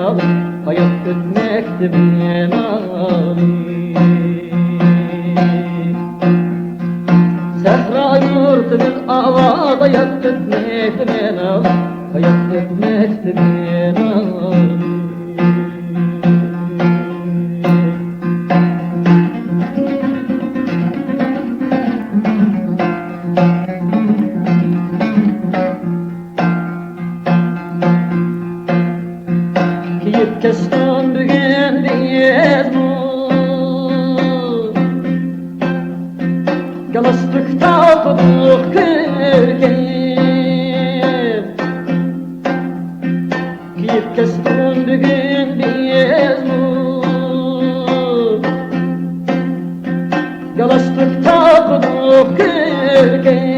alıp hayat etmekti ben alayım. Sehra yurtının avada yat etmekti ben alıp hayat etmekti ben alayım. Kiyip kestan bügen diyez mu Galastıkta kuduk kırken Kiyip kestan bügen diyez mu Galastıkta kuduk kırken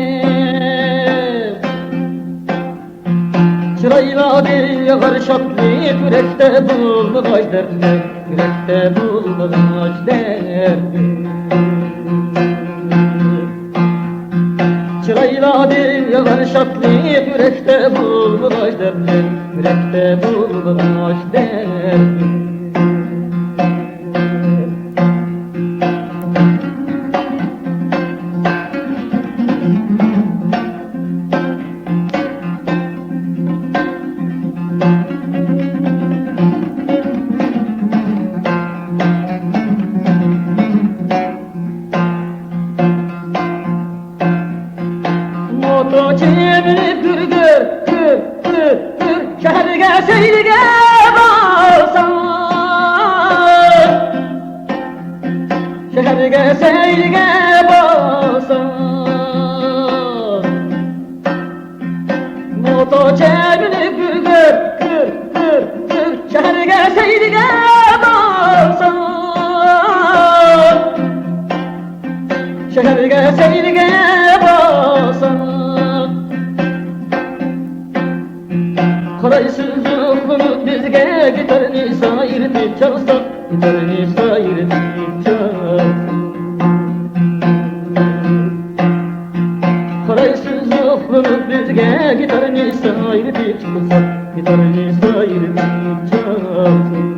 Çırayla bir yağar şaplayıp yürekte bulmaç dertler, yürekte bulmaç dertler. Çırayla bir yağar şaplayıp yürekte bulmaç dertler, yürekte bulmaç dertler. Moto çevirip gür şehirge seyrige balsan Şehirge seyrige balsan Moto çevirip gür şehirge seyrige balsan Şehirge seyrige balsan Karaysız ruhunu bizge gitarını sayırtıp çalsan Gitarını sayırtıp çalsan Karaysız ruhunu bizge gitarını sayırtıp çalsan Gitarını sayırtıp çalsan